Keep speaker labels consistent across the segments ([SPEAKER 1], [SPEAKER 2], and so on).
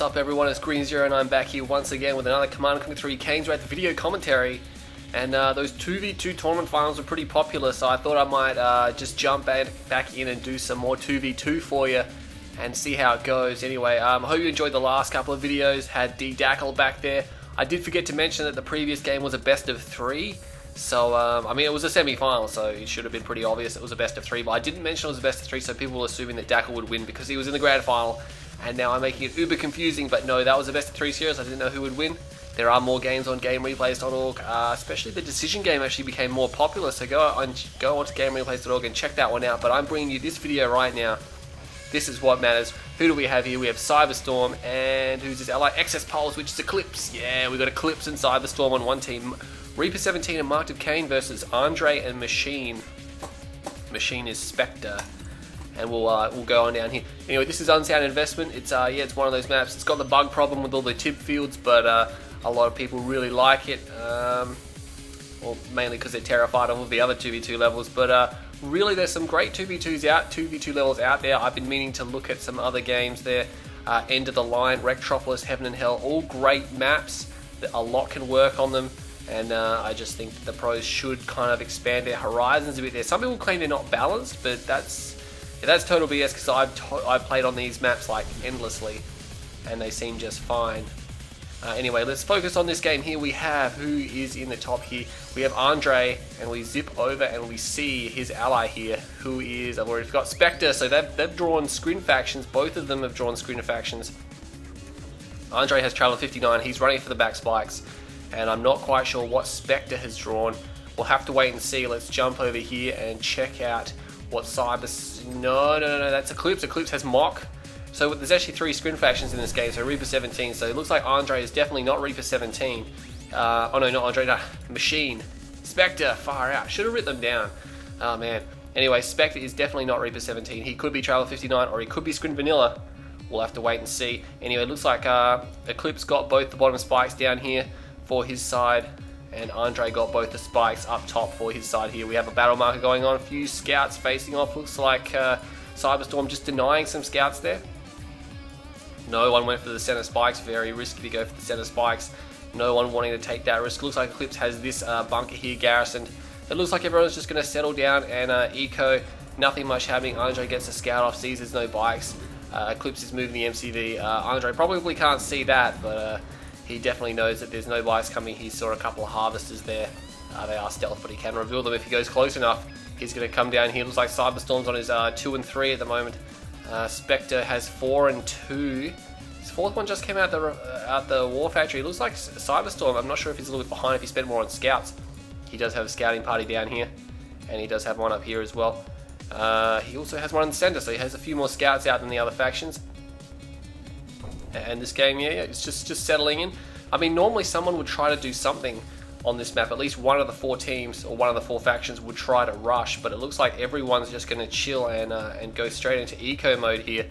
[SPEAKER 1] up everyone, it's Green Zero and I'm back here once again with another Command & Conquer 3 Kane's Wrath video commentary. And those 2v2 tournament finals were pretty popular, so I thought I might just jump back in and do some more 2v2 for you and see how it goes. Anyway, I hope you enjoyed the last couple of videos. Had D-Dackle back there. I did forget to mention that the previous game was a best of 3. So, I mean, it was a semi-final, so it should have been pretty obvious it was a best of 3, but I didn't mention it was a best of 3, so people were assuming that Dackle would win because he was in the grand final, and now I'm making it uber confusing, but no, that was a best of 3 series. I didn't know who would win. There are more games on GameReplays.org, especially the decision game actually became more popular, so go on to GameReplays.org and check that one out, but I'm bringing you this video right now. This is what matters. Who do we have here? We have Cyberstorm, and who's his ally? eXs.Pulse, which is Eclipse. Yeah, we got Eclipse and Cyberstorm on one team. Reaper 17 and Marked of Kane versus Andre and Machine. Machine is Spectre, and we'll go on down here. Anyway, this is Unsound Investment. It's it's one of those maps. It's got the bug problem with all the tib fields, but a lot of people really like it. Well, mainly because they're terrified of all the other 2v2 levels. But really, there's some great 2v2 levels out there. I've been meaning to look at some other games there. End of the Line, Rectropolis, Heaven and Hell, all great maps. A lot can work on them. And I just think that the pros should kind of expand their horizons a bit there. Some people claim they're not balanced, but that's total BS because I've played on these maps like endlessly, and they seem just fine. Anyway, let's focus on this game here. We have who is in the top here. We have Andre, and we zip over and we see his ally here, who is, I've already forgot, Spectre. So they've drawn screen factions. Both of them have drawn screen factions. Andre has Traveler 59. He's running for the back spikes. And I'm not quite sure what Spectre has drawn. We'll have to wait and see. Let's jump over here and check out what No, that's Eclipse. Eclipse has Mock. So there's actually 3 screen factions in this game, so Reaper 17. So it looks like Andre is definitely not Reaper 17. Oh no, not Andre, no. Machine. Spectre, far out. Should have written them down. Oh man. Anyway, Spectre is definitely not Reaper 17. He could be Traveler 59 or he could be Screen Vanilla. We'll have to wait and see. Anyway, it looks like Eclipse got both the bottom spikes down here for his side, and Andre got both the spikes up top for his side here. We have a battle marker going on, a few scouts facing off. Looks like Cyberstorm just denying some scouts there. No one went for the center spikes, very risky to go for the center spikes. No one wanting to take that risk. Looks like Eclipse has this bunker here garrisoned. It looks like everyone's just going to settle down and eco. Nothing much happening. Andre gets a scout off, sees there's no bikes. Eclipse is moving the MCV. Andre probably can't see that, but he definitely knows that there's no bikes coming. He saw a couple of harvesters there. They are stealth, but he can reveal them if he goes close enough. He's going to come down here. Looks like Cyberstorm's on his 2 and 3 at the moment. Spectre has 4 and 2. His 4th one just came out the War Factory. Looks like Cyberstorm. I'm not sure if he's a little bit behind if he spent more on scouts. He does have a scouting party down here, and he does have one up here as well. He also has one in the center, so he has a few more scouts out than the other factions. And this game, it's just settling in. I mean, normally someone would try to do something on this map. At least one of the 4 teams or one of the 4 factions would try to rush, but it looks like everyone's just going to chill and go straight into eco mode here.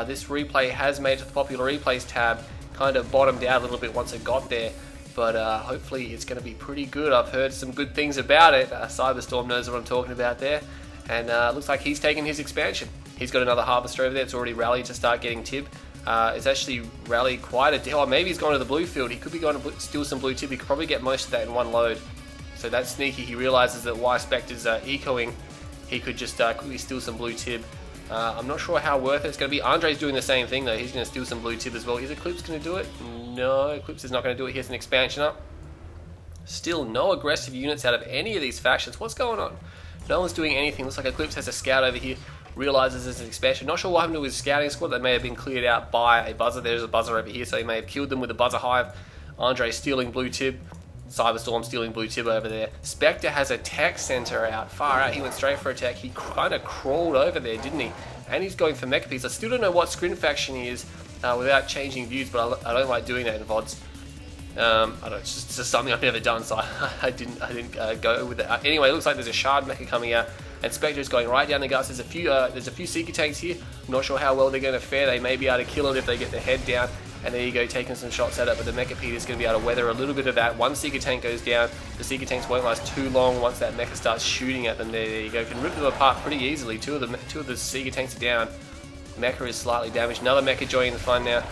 [SPEAKER 1] This replay has made it to the popular replays tab. Kind of bottomed out a little bit once it got there, but hopefully it's going to be pretty good. I've heard some good things about it. Cyberstorm knows what I'm talking about there, and looks like he's taken his expansion. He's got another harvester over there. It's already rallied to start getting tib. It's actually rallied quite a deal. Or maybe he's gone to the blue field. He could be going to steal some blue tib. He could probably get most of that in one load. So that's sneaky. He realizes that while Spectre's ecoing, he could just quickly steal some blue tib. I'm not sure how worth it's going to be. Andre's doing the same thing though. He's going to steal some blue tib as well. Is Eclipse going to do it? No, Eclipse is not going to do it. Here's an expansion up. Still no aggressive units out of any of these factions. What's going on? No one's doing anything. Looks like Eclipse has a scout over here. Realizes there's an expansion. Not sure what happened to his scouting squad. They may have been cleared out by a buzzer. There's a buzzer over here, so he may have killed them with a buzzer hive. Andre stealing blue tib. Cyberstorm stealing blue tib over there. Spectre has a tech center out. Far out. He went straight for a tech. He kind of crawled over there, didn't he? And he's going for mecha piece. I still don't know what screen faction he is without changing views, but I don't like doing that in VODs. I don't know, it's just something I've never done, so I didn't go with it. Anyway, it looks like there's a shard mecha coming out, and Spectre is going right down the guts. There's a few Seeker tanks here. I'm not sure how well they're going to fare. They may be able to kill it if they get their head down. And there you go, taking some shots at it, but the Mecha Pete is going to be able to weather a little bit of that. One Seeker tank goes down. The Seeker tanks won't last too long once that Mecha starts shooting at them. There you go, can rip them apart pretty easily. Two of the Seeker tanks are down. Mecha is slightly damaged. Another Mecha joining the fun now.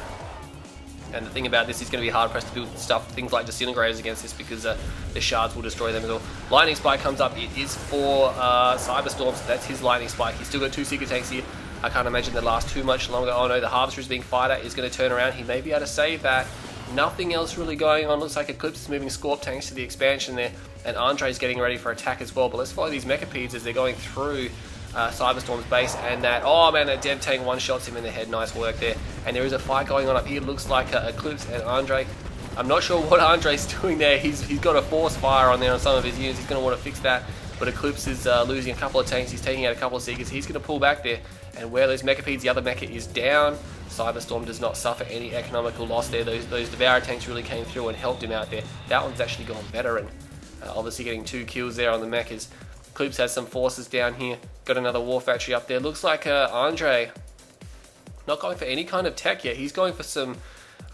[SPEAKER 1] And the thing about this is going to be hard pressed to build things like disintegrators against this, because the shards will destroy them as well. Lightning Spike comes up. It is for Cyberstorm, so that's his Lightning Spike. He's still got 2 Seeker Tanks here. I can't imagine they last too much longer. Oh no, the Harvester is being fired at, is going to turn around. He may be able to save that. Nothing else really going on. Looks like Eclipse is moving Scorp tanks to the expansion there, and Andre is getting ready for attack as well. But let's follow these Mechapeds as they're going through Cyberstorm's base, and that, oh man, that Dev Tank one-shots him in the head. Nice work there. And there is a fight going on up here. Looks like Eclipse and Andre. I'm not sure what Andre's doing there. He's got a force fire on there on some of his units. He's going to want to fix that. But Eclipse is losing a couple of tanks. He's taking out a couple of Seekers. He's going to pull back there. And where those Mechapeds, the other Mecha is down. Cyberstorm does not suffer any economical loss there. Those Devourer tanks really came through and helped him out there. That one's actually gone veteran. Obviously getting 2 kills there on the Mechas. Eclipse has some forces down here. Got another War Factory up there. Looks like Andre not going for any kind of tech yet. He's going for some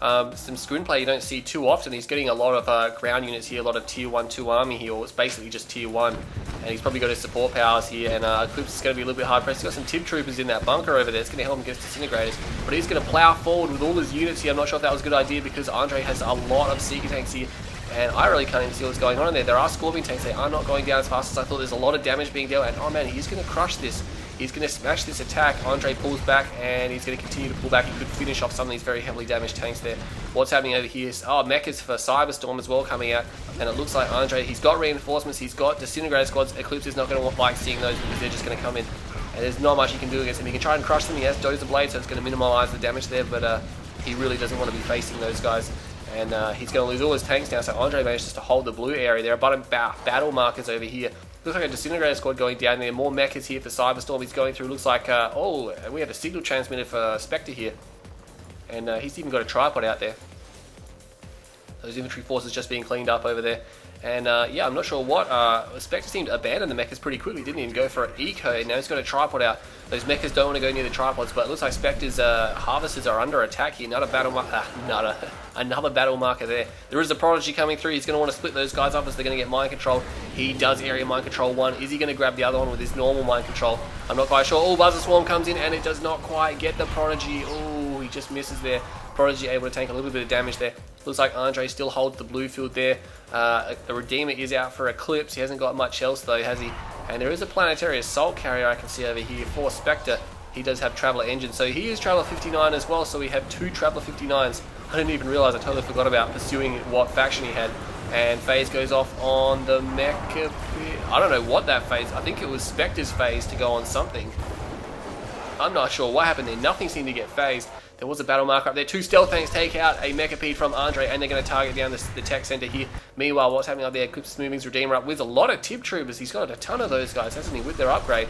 [SPEAKER 1] screenplay you don't see too often. He's getting a lot of ground units here, a lot of tier 1, 2 army here, or it's basically just tier 1. And he's probably got his support powers here, and Eclipse is going to be a little bit hard pressed. He's got some Tib Troopers in that bunker over there. It's going to help him against Disintegrators. But he's going to plow forward with all his units here. I'm not sure if that was a good idea, because Andre has a lot of Seeker tanks here. And I really can't even see what's going on in there. There are Scorpion tanks. They are not going down as fast as I thought. There's a lot of damage being dealt. And oh man, he's going to crush this. He's going to smash this attack. Andre pulls back, and he's going to continue to pull back. He could finish off some of these very heavily damaged tanks there. What's happening over here is, mechas for Cyberstorm as well coming out. And it looks like Andre, he's got reinforcements. He's got Disintegrator squads. Eclipse is not going to like seeing those, because they're just going to come in. And there's not much he can do against them. He can try and crush them. He has Dozer Blade, so it's going to minimize the damage there. But he really doesn't want to be facing those guys. And he's going to lose all his tanks now, so Andre manages to hold the blue area. There are a bunch of battle markers over here. Looks like a Disintegrator squad going down there. More mechas here for Cyberstorm. He's going through. Looks like, we have a signal transmitter for Spectre here. And he's even got a tripod out there. Those infantry forces just being cleaned up over there. And yeah, I'm not sure what. Spectre seemed to abandon the mechas pretty quickly. Didn't even go for an eco. And now he's got a tripod out. Those mechas don't want to go near the tripods, but it looks like Spectre's harvesters are under attack here. Another battle marker there. There is a Prodigy coming through. He's going to want to split those guys up as they're going to get mind control. He does area mind control one. Is he going to grab the other one with his normal mind control? I'm not quite sure. Oh, Buzzer Swarm comes in, and it does not quite get the Prodigy. Oh, he just misses there. Prodigy able to take a little bit of damage there. Looks like Andre still holds the blue field there. The Redeemer is out for Eclipse. He hasn't got much else though, has he? And there is a Planetary Assault Carrier I can see over here for Spectre. He does have Traveller Engine, so he is Traveller 59 as well, so we have 2 Traveller 59s. I didn't even realise, I totally forgot about pursuing what faction he had. And phase goes off on the Mecha. I don't know what that phase, I think it was Spectre's phase to go on something. I'm not sure what happened there, nothing seemed to get phased. There was a battle marker up there. 2 stealth tanks take out a Mechapede from Andre, and they're going to target down the tech center here. Meanwhile, what's happening up there? Eclipse is moving his Redeemer up with a lot of Tib Troopers. He's got a ton of those guys, hasn't he, with their upgrade.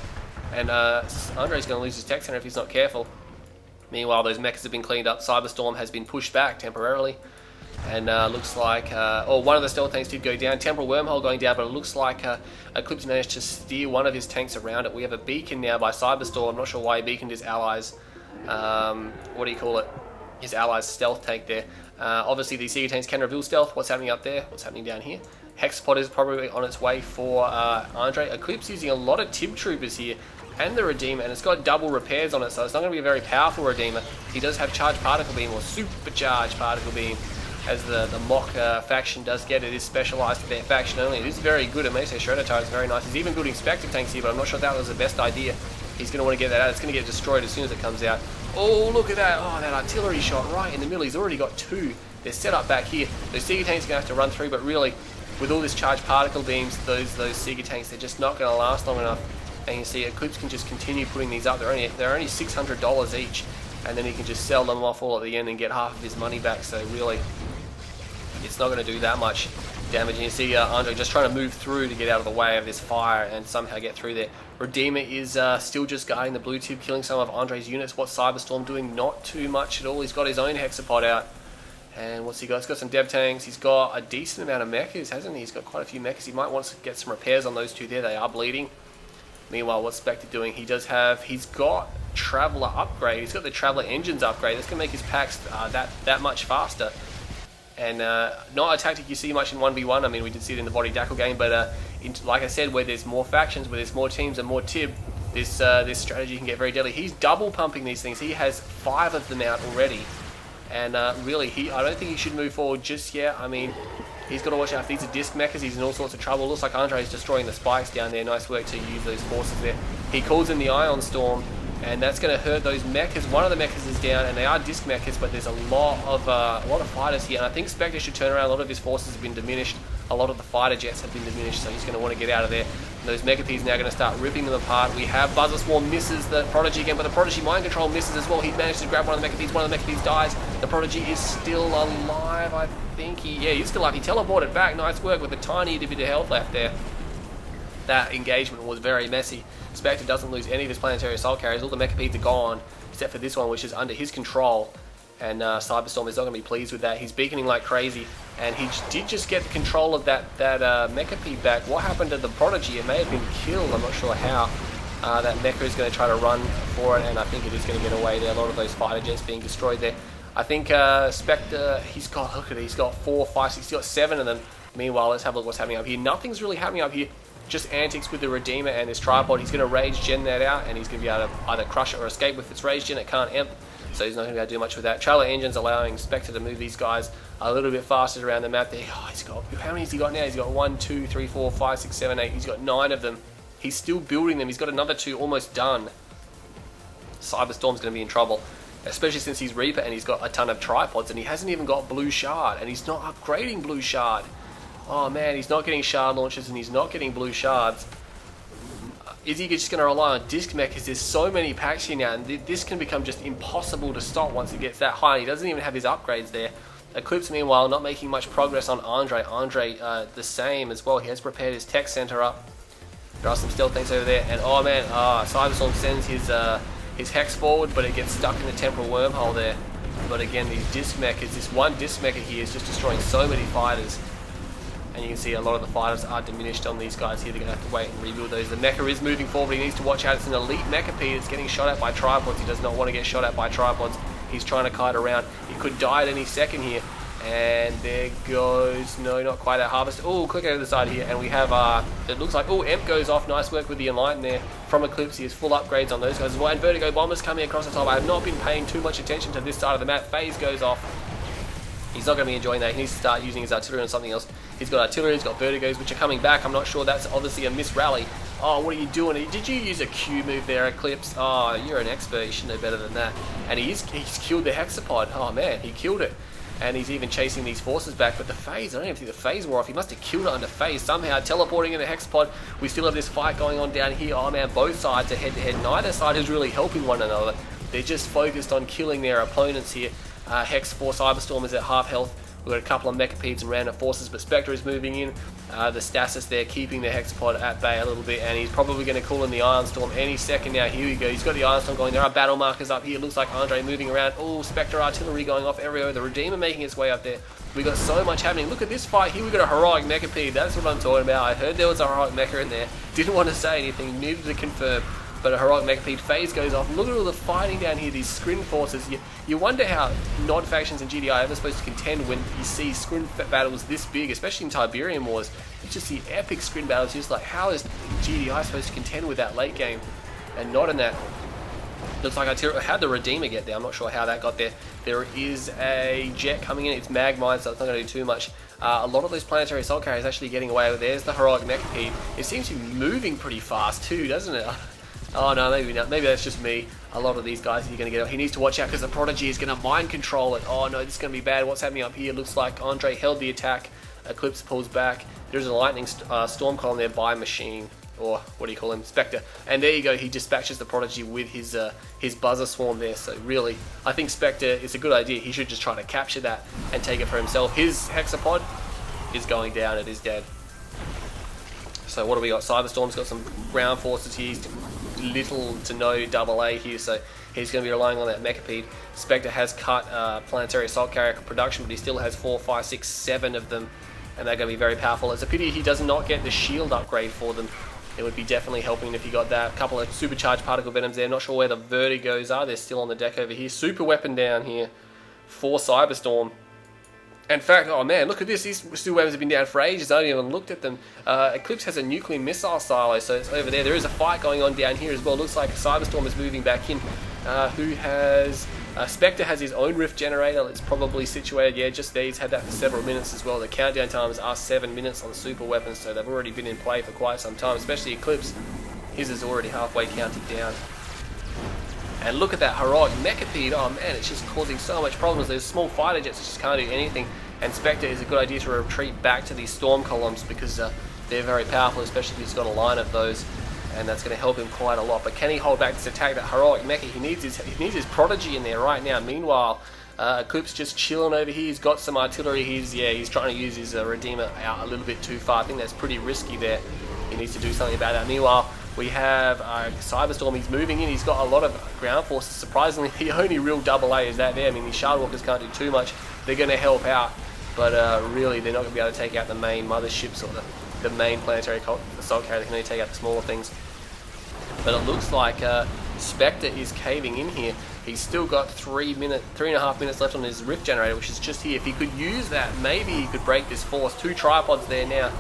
[SPEAKER 1] And Andre's going to lose his tech center if he's not careful. Meanwhile, those mechas have been cleaned up. Cyberstorm has been pushed back temporarily. And looks like, one of the stealth tanks did go down. Temporal Wormhole going down, but it looks like Eclipse managed to steer one of his tanks around it. We have a beacon now by Cyberstorm. I'm not sure why he beaconed his allies. What do you call it? His allies' stealth tank there. Obviously, these Seeker tanks can reveal stealth. What's happening up there? What's happening down here? Hexapod is probably on its way for Andre. Eclipse using a lot of Tib Troopers here, and the Redeemer, and it's got double repairs on it, so it's not going to be a very powerful Redeemer. He does have Charged Particle Beam, or Supercharged Particle Beam, as the Mock faction does get. It is specialised to their faction only. It is very good. It makes their Shredder Tires very nice. He's even building Spectre tanks here, but I'm not sure if that was the best idea. He's going to want to get that out. It's going to get destroyed as soon as it comes out. Oh, look at that. Oh, that artillery shot right in the middle. He's already got 2. They're set up back here. Those Seeker tanks are going to have to run through, but really, with all this charged particle beams, those Seeker tanks, they're just not going to last long enough. And you see, Eclipse can just continue putting these up. They're only $600 each, and then he can just sell them off all at the end and get half of his money back. So really, it's not going to do that much damage. And you see Andre just trying to move through to get out of the way of this fire and somehow get through there. Redeemer is still just guarding the blue tube, killing some of Andre's units. What's Cyberstorm doing? Not too much at all. He's got his own Hexapod out. And what's he got? He's got some Dev Tanks. He's got a decent amount of mechas, hasn't he? He's got quite a few mechas. He might want to get some repairs on those 2 there. They are bleeding. Meanwhile, what's Spectre doing? He's got Traveller upgrade. He's got the Traveller engines upgrade. That's going to make his packs that much faster. And not a tactic you see much in 1v1. I mean, we did see it in the Body Dackle game, but like I said, where there's more factions, where there's more teams and more Tib, this strategy can get very deadly. He's double pumping these things. He has 5 of them out already. And really, I don't think he should move forward just yet. I mean, he's got to watch out. If these are disc mechas, he's in all sorts of trouble. Looks like Andre is destroying the spikes down there. Nice work to use those forces there. He calls in the Ion Storm, and that's going to hurt those mechas. One of the mechas is down, and they are disc mechas, but there's a lot of fighters here. And I think Spectre should turn around. A lot of his forces have been diminished. A lot of the fighter jets have been diminished, so he's going to want to get out of there. And those Megapees now going to start ripping them apart. We have Buzzer Swarm misses the Prodigy again, but the Prodigy Mind Control misses as well. He managed to grab one of the Megapees. One of the Megapees dies. The Prodigy is still alive, I think. He's still alive. He teleported back. Nice work with a tiny bit of health left there. That engagement was very messy. Spectre doesn't lose any of his planetary assault carriers. All the Megapees are gone, except for this one, which is under his control. And Cyberstorm is not going to be pleased with that. He's beaconing like crazy, and he did just get the control of that Mechapede back. What happened to the Prodigy? It may have been killed. I'm not sure how. That Mecha is going to try to run for it, and I think it is going to get away there. A lot of those fighter jets being destroyed there. I think Spectre, look at it, he's got 4, 5, 6, he's got 7 of them. Meanwhile, let's have a look what's happening up here. Nothing's really happening up here. Just antics with the Redeemer and his tripod. He's going to rage gen that out, and he's going to be able to either crush it or escape with its rage gen. It can't imp, so he's not going to be able to do much with that. Trailer engines allowing Spectre to move these guys a little bit faster around the map there. He's got, how many has he got now? He's got 1, 2, 3, 4, 5, 6, 7, 8. He's got 9 of them. He's still building them. He's got another 2 almost done. Cyberstorm's going to be in trouble, especially since he's Reaper and he's got a ton of tripods, and he hasn't even got Blue Shard, and he's not upgrading Blue Shard. Oh man, he's not getting shard launchers and he's not getting blue shards. Is he just going to rely on disc mech? Because there's so many packs here now, and this can become just impossible to stop once it gets that high. He doesn't even have his upgrades there. Eclipse, meanwhile, not making much progress on Andre. Andre, the same as well. He has prepared his tech center up. There are some stealth things over there, and oh man, Cyberstorm sends his hex forward, but it gets stuck in the temporal wormhole there. But again, these disc mechas, this one disc mecha here is just destroying so many fighters. And you can see a lot of the fighters are diminished on these guys here. They're going to have to wait and rebuild those. The mecha is moving forward. He needs to watch out. It's an elite Mechapede. It's getting shot at by tripods. He does not want to get shot at by tripods. He's trying to kite around. He could die at any second here. And there goes, no, not quite that harvest. Oh, click over the side here. And we have, it looks like, oh, Emp goes off. Nice work with the Enlighten there from Eclipse. He has full upgrades on those guys as well. And Vertigo Bombers coming across the top. I have not been paying too much attention to this side of the map. Phase goes off. He's not going to be enjoying that. He needs to start using his artillery on something else. He's got artillery, he's got vertigos, which are coming back. I'm not sure. That's obviously a miss rally. Oh, what are you doing? Did you use a Q move there, Eclipse? Oh, you're an expert. You should know better than that. And he's killed the hexapod. Oh, man, he killed it. And he's even chasing these forces back. But the phase, I don't even think the phase wore off. He must have killed it under phase somehow. Teleporting in the hexapod. We still have this fight going on down here. Oh, man, both sides are head-to-head. Neither side is really helping one another. They're just focused on killing their opponents here. Hex 4 Cyberstorm is at half health. We've got a couple of Mechapedes and random forces, but Spectre is moving in. The Stasis there keeping the Hexapod at bay a little bit, and he's probably going to call in the Iron Storm any second now. Here we go. He's got the Iron Storm going. There are battle markers up here. Looks like Andre moving around. Oh, Spectre artillery going off everywhere. The Redeemer making its way up there. We got so much happening. Look at this fight here. We got a heroic Mechapede. That's what I'm talking about. I heard there was a heroic mecha in there. Didn't want to say anything. Needed to confirm. But a heroic Mechapede phase goes off. Look at all the fighting down here, these Scrin forces. You wonder how non-factions in GDI are ever supposed to contend when you see Scrin battles this big, especially in Tiberium Wars. You just see epic Scrin battles. Just like, how is GDI supposed to contend with that late game? And not in that. Looks like how'd the Redeemer get there? I'm not sure how that got there. There is a jet coming in. It's Magmine, so it's not going to do too much. A lot of those planetary assault carriers actually getting away with. There's the heroic Mechapede. It seems to be moving pretty fast too, doesn't it? Oh no, maybe not. Maybe that's just me. A lot of these guys are going to get. He needs to watch out because the Prodigy is going to mind control it. Oh no, this is going to be bad. What's happening up here? Looks like Andre held the attack. Eclipse pulls back. There's a lightning storm column there by Machine, or what do you call him, Spectre. And there you go. He dispatches the Prodigy with his buzzer swarm there. So really, I think Spectre is a good idea. He should just try to capture that and take it for himself. His hexapod is going down. It is dead. So what do we got? Cyberstorm's got some ground forces here. He's little to no AA here, so he's going to be relying on that Mechapede. Spectre has cut planetary assault carrier production, but he still has 4, 5, 6, 7 of them, and they're going to be very powerful. It's a pity he does not get the shield upgrade for them. It would be definitely helping if he got that. A couple of supercharged particle venoms there. Not sure where the Vertigos are. They're still on the deck over here. Super weapon down here for Cyberstorm. In fact, oh man, look at this. These Superweapons have been down for ages. I haven't even looked at them. Eclipse has a nuclear missile silo, so it's over there. There is a fight going on down here as well. Looks like Cyberstorm is moving back in. Who has Spectre has his own rift generator. It's probably situated, yeah, just there. He's had that for several minutes as well. The countdown times are 7 minutes on Superweapons, so they've already been in play for quite some time, especially Eclipse. His is already halfway counted down. And look at that heroic Mechapede. Oh man, it's just causing so much problems. Those small fighter jets just can't do anything. And Spectre is a good idea to retreat back to these storm columns because they're very powerful, especially if he's got a line of those. And that's going to help him quite a lot. But can he hold back this attack? That heroic mecha, he needs his prodigy in there right now. Meanwhile, Eclipse just chilling over here. He's got some artillery. He's trying to use his Redeemer out a little bit too far. I think that's pretty risky there. He needs to do something about that. Meanwhile, we have Cyberstorm. He's moving in. He's got a lot of ground forces. Surprisingly, the only real AA is that there. I mean, these Shardwalkers can't do too much. They're going to help out, but really, they're not going to be able to take out the main motherships or the main planetary assault carrier. They can only take out the smaller things. But it looks like Spectre is caving in here. He's still got 3.5 minutes left on his rift generator, which is just here. If he could use that, maybe he could break this force. 2 tripods there now.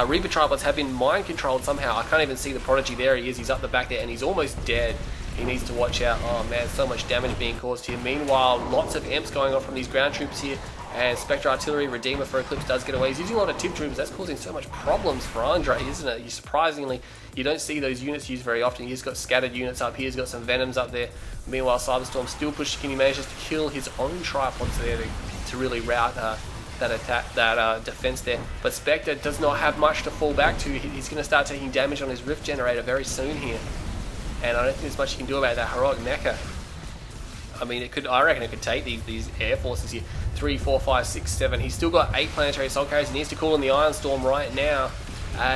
[SPEAKER 1] Reaper tripods have been mind controlled somehow. I can't even see the prodigy. There he is. He's up the back there, and he's almost dead. He needs to watch out. Oh man, so much damage being caused here. Meanwhile, lots of imps going on from these ground troops here. And Spectre Artillery, Redeemer for Eclipse does get away. He's using a lot of tip troops. That's causing so much problems for Andre, isn't it? Surprisingly, you don't see those units used very often. He's got scattered units up here. He's got some Venoms up there. Meanwhile, Cyberstorm still pushing. He manages to kill his own tripods there to really rout that attack, that defense there. But Spectre does not have much to fall back to. He's going to start taking damage on his rift generator very soon here. And I don't think there's much you can do about that heroic mecha. I mean, I reckon it could take these air forces here. 3, 4, 5, 6, 7. He's still got 8 planetary assault carriers. He needs to call in the Iron Storm right now.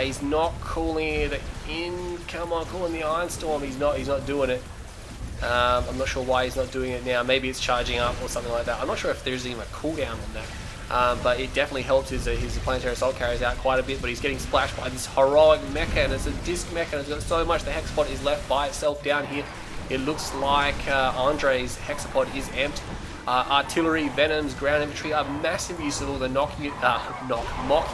[SPEAKER 1] He's not calling it in. Come on, call in the Iron Storm. He's not doing it. I'm not sure why he's not doing it now. Maybe it's charging up or something like that. I'm not sure if there's even a cooldown on that. But it definitely helps his planetary assault carriers out quite a bit. But he's getting splashed by this heroic mecha, and it's a disc mecha. And it's got so much. The hexapod is left by itself down here. It looks like Andre's hexapod is empty. Artillery, Venoms, ground infantry are massive use of all the mock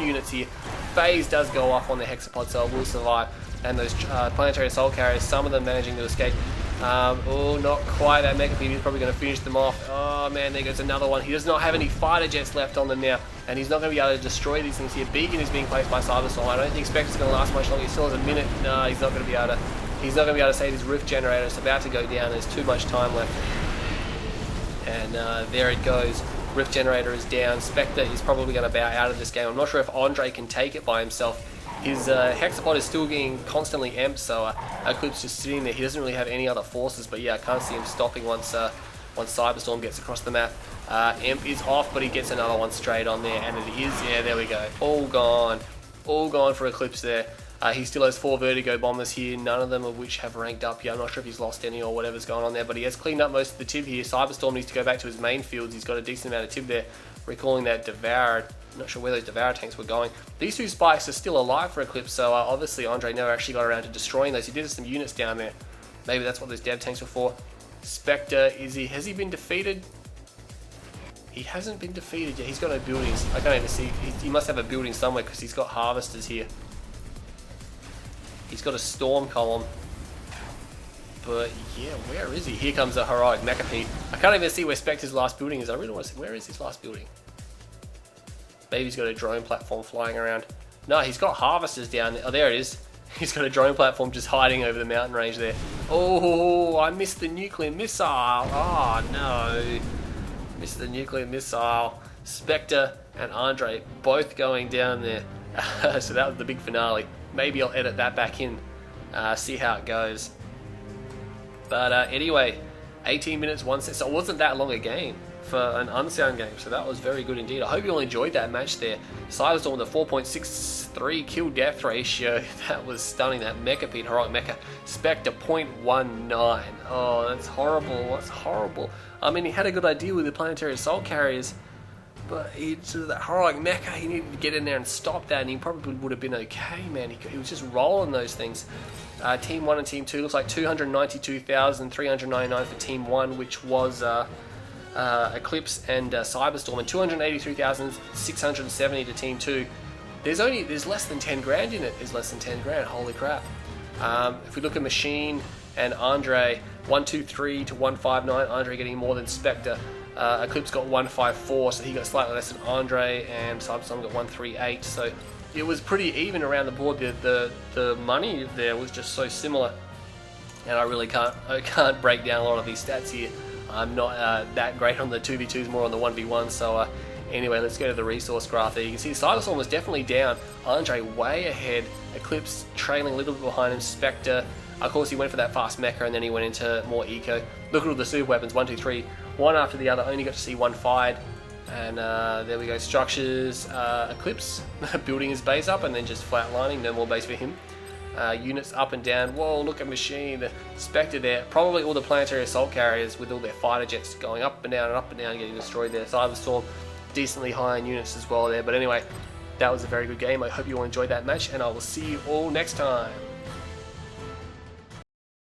[SPEAKER 1] units here. Phase does go off on the hexapod, so it will survive. And those planetary assault carriers, some of them managing to escape. Oh, not quite. That Mechapede is probably going to finish them off. Oh man, there goes another one. He does not have any fighter jets left on them now, and he's not going to be able to destroy these things here. Beacon is being placed by Cyberstorm. I don't think Spectre's going to last much longer. He still has a minute. No, he's not going to be able to. He's not going to be able to save his rift generator. It's about to go down. There's too much time left. And there it goes. Rift generator is down. Spectre is probably going to bow out of this game. I'm not sure if Andre can take it by himself. His hexapod is still getting constantly amped, so Eclipse just sitting there. He doesn't really have any other forces, but yeah, I can't see him stopping once Cyberstorm gets across the map. Imp is off, but he gets another one straight on there, and it is, yeah, there we go. All gone for Eclipse there. He still has 4 Vertigo bombers here, none of them of which have ranked up yet. I'm not sure if he's lost any or whatever's going on there, but he has cleaned up most of the tib here. Cyberstorm needs to go back to his main fields. He's got a decent amount of tib there, recalling that Devourer. Not sure where those Devourer tanks were going. These 2 spikes are still alive for Eclipse, so obviously Andre never actually got around to destroying those. He did have some units down there. Maybe that's what those Dev tanks were for. Spectre, has he been defeated? He hasn't been defeated yet. He's got no buildings. I can't even see. He must have a building somewhere because he's got harvesters here. He's got a storm column. But yeah, where is he? Here comes the heroic Mechapede. I can't even see where Spectre's last building is. I really want to see, where is his last building? Maybe he's got a drone platform flying around. No, he's got harvesters down there. Oh, there it is. He's got a drone platform just hiding over the mountain range there. Oh, I missed the nuclear missile. Oh no. Missed the nuclear missile. Spectre and Andre both going down there. So that was the big finale. Maybe I'll edit that back in, see how it goes. But anyway, 18 minutes, 1 set. So it wasn't that long a game for an unsound game. So that was very good indeed. I hope you all enjoyed that match there. Cyberstorm with a 4.63 kill death ratio. That was stunning. That Mechapede, heroic mecha. Spectre 0.19. Oh, that's horrible. That's horrible. I mean, he had a good idea with the planetary assault carriers. But that heroic mecha, he needed to get in there and stop that, and he probably would have been okay, man. He was just rolling those things. Team 1 and Team 2 looks like 292,399 for Team 1, which was Eclipse and Cyberstorm, and 283,670 to Team 2. There's less than 10 grand in it. There's less than 10 grand. Holy crap! If we look at Machine and Andre 123 to 159. Andre getting more than Spectre. Eclipse got 154, so he got slightly less than Andre, and Cyberstorm got 138. So it was pretty even around the board. The money there was just so similar, and I can't break down a lot of these stats here. I'm not that great on the 2v2s, more on the 1v1. So anyway, let's go to the resource graph there. You can see Cyberstorm was definitely down. Andre way ahead. Eclipse trailing a little bit behind him. Spectre, of course, he went for that fast mecha, and then he went into more eco. Look at all the super weapons, 1, 2, 3, one after the other. Only got to see one fired. And there we go. Structures, Eclipse building his base up and then just flatlining. No more base for him. Units up and down. Whoa, look at Machine. The Spectre there. Probably all the planetary assault carriers with all their fighter jets going up and down and up and down, getting destroyed there. Cyberstorm decently high in units as well there. But anyway, that was a very good game. I hope you all enjoyed that match, and I will see you all next time.